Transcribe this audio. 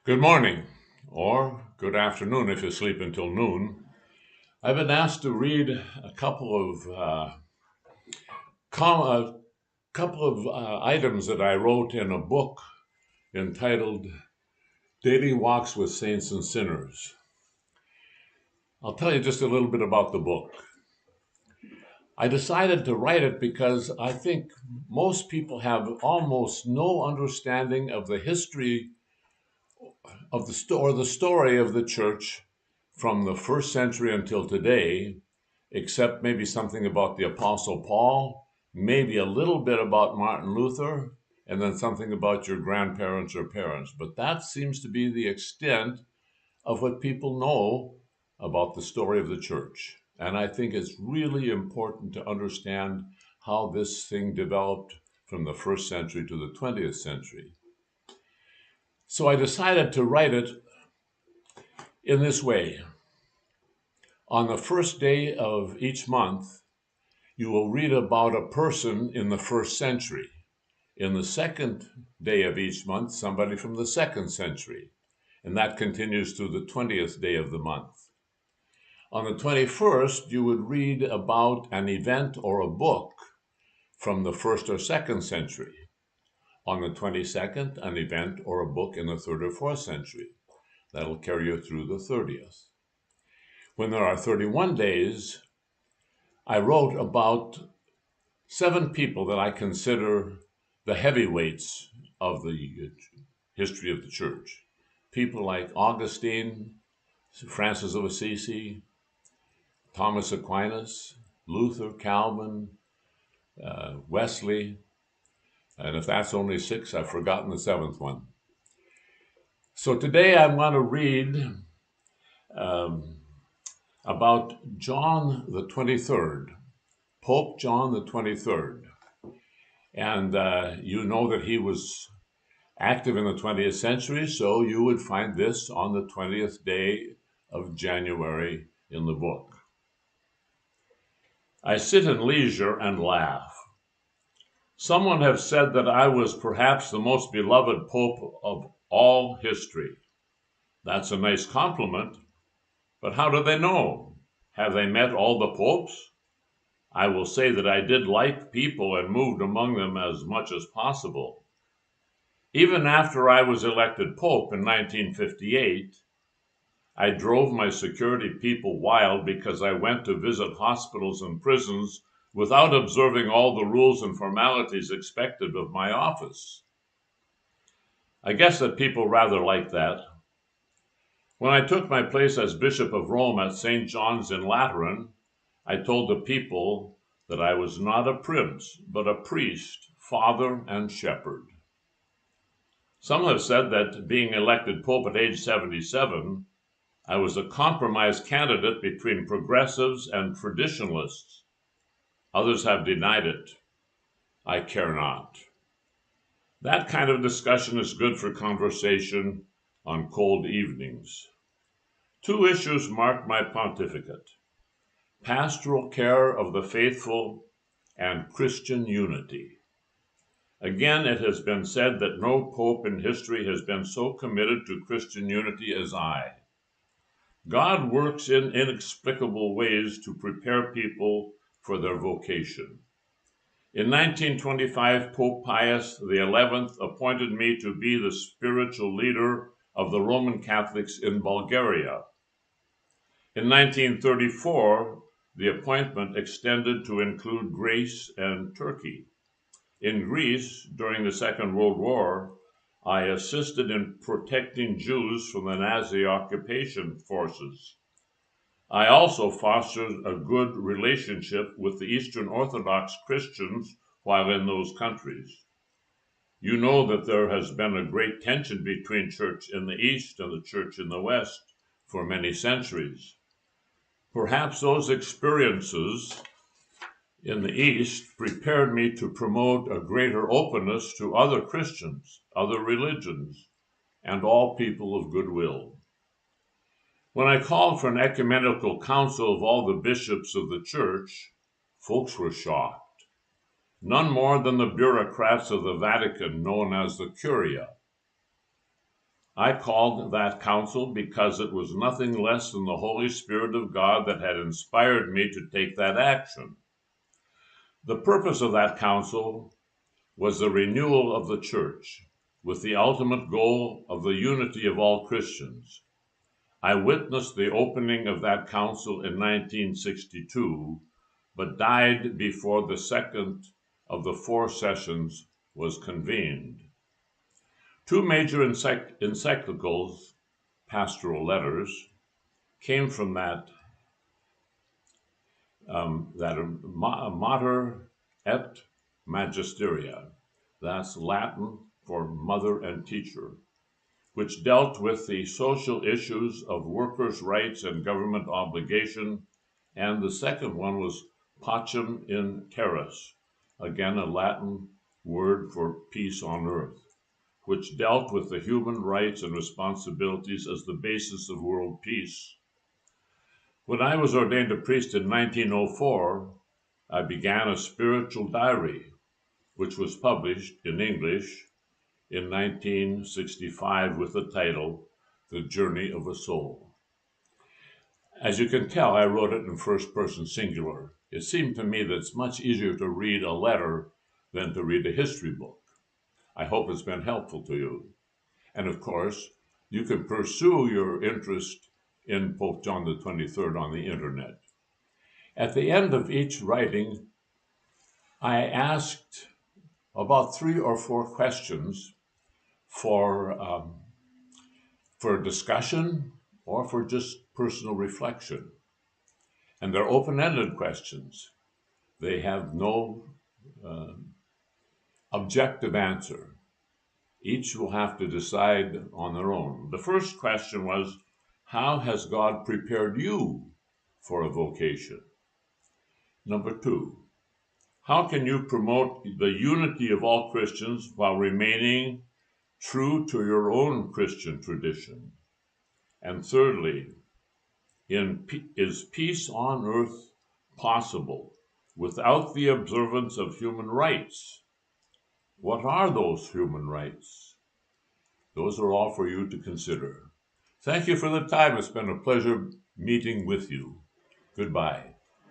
Good morning, or good afternoon if you sleep until noon. I've been asked to read a couple of items that I wrote in a book entitled Daily Walks with Saints and Sinners. I'll tell you just a little bit about the book. I decided to write it because I think most people have almost no understanding of the history of the story of the church from the first century until today, except maybe something about the Apostle Paul, maybe a little bit about Martin Luther, and then something about your grandparents or parents. But that seems to be the extent of what people know about the story of the church. And I think it's really important to understand how this thing developed from the first century to the 20th century. So I decided to write it in this way. On the first day of each month, you will read about a person in the first century. In the second day of each month, somebody from the second century. And that continues to the 20th day of the month. On the 21st, you would read about an event or a book from the first or second century. On the 22nd, an event or a book in the third or fourth century. That'll carry you through the 30th. When there are 31 days, I wrote about 7 people that I consider the heavyweights of the history of the church. People like Augustine, Francis of Assisi, Thomas Aquinas, Luther, Calvin, Wesley, and if that's only 6, I've forgotten the 7th one. So today I want to read about John the 23rd, Pope John the 23rd. And you know that he was active in the 20th century, so you would find this on the 20th day of January in the book. I sit in leisure and laugh. Someone have said that I was perhaps the most beloved pope of all history. That's a nice compliment, but how do they know? Have they met all the popes? I will say that I did like people and moved among them as much as possible. Even after I was elected pope in 1958, I drove my security people wild because I went to visit hospitals and prisons without observing all the rules and formalities expected of my office. I guess that people rather like that. When I took my place as Bishop of Rome at St. John's in Lateran, I told the people that I was not a prince, but a priest, father, and shepherd. Some have said that being elected pope at age 77, I was a compromise candidate between progressives and traditionalists. Others have denied it. I care not. That kind of discussion is good for conversation on cold evenings. 2 issues mark my pontificate: pastoral care of the faithful and Christian unity. Again, it has been said that no pope in history has been so committed to Christian unity as I. God works in inexplicable ways to prepare people for their vocation. In 1925, Pope Pius XI appointed me to be the spiritual leader of the Roman Catholics in Bulgaria. In 1934, the appointment extended to include Greece and Turkey. In Greece, during the Second World War, I assisted in protecting Jews from the Nazi occupation forces. I also fostered a good relationship with the Eastern Orthodox Christians while in those countries. You know that there has been a great tension between church in the East and the church in the West for many centuries. Perhaps those experiences in the East prepared me to promote a greater openness to other Christians, other religions, and all people of goodwill. When I called for an ecumenical council of all the bishops of the church, folks were shocked. None more than the bureaucrats of the Vatican known as the Curia. I called that council because it was nothing less than the Holy Spirit of God that had inspired me to take that action. The purpose of that council was the renewal of the church, with the ultimate goal of the unity of all Christians. I witnessed the opening of that council in 1962, but died before the second of the 4 sessions was convened. 2 major encyclicals, pastoral letters, came from that Mater et Magisteria, that's Latin for mother and teacher, which dealt with the social issues of workers' rights and government obligation, and the second one was Pacem in Terris, again a Latin word for peace on earth, which dealt with the human rights and responsibilities as the basis of world peace. When I was ordained a priest in 1904, I began a spiritual diary, which was published in English in 1965 with the title, The Journey of a Soul. As you can tell, I wrote it in first person singular. It seemed to me that it's much easier to read a letter than to read a history book. I hope it's been helpful to you. And of course, you can pursue your interest in Pope John the 23rd on the internet. At the end of each writing, I asked about 3 or 4 questions for discussion or for just personal reflection. And they're open-ended questions. They have no objective answer. Each will have to decide on their own. The first question was, how has God prepared you for a vocation? Number 2, how can you promote the unity of all Christians while remaining true to your own Christian tradition? And thirdly, is peace on earth possible without the observance of human rights? What are those human rights? Those are all for you to consider. Thank you for the time. It's been a pleasure meeting with you. Goodbye.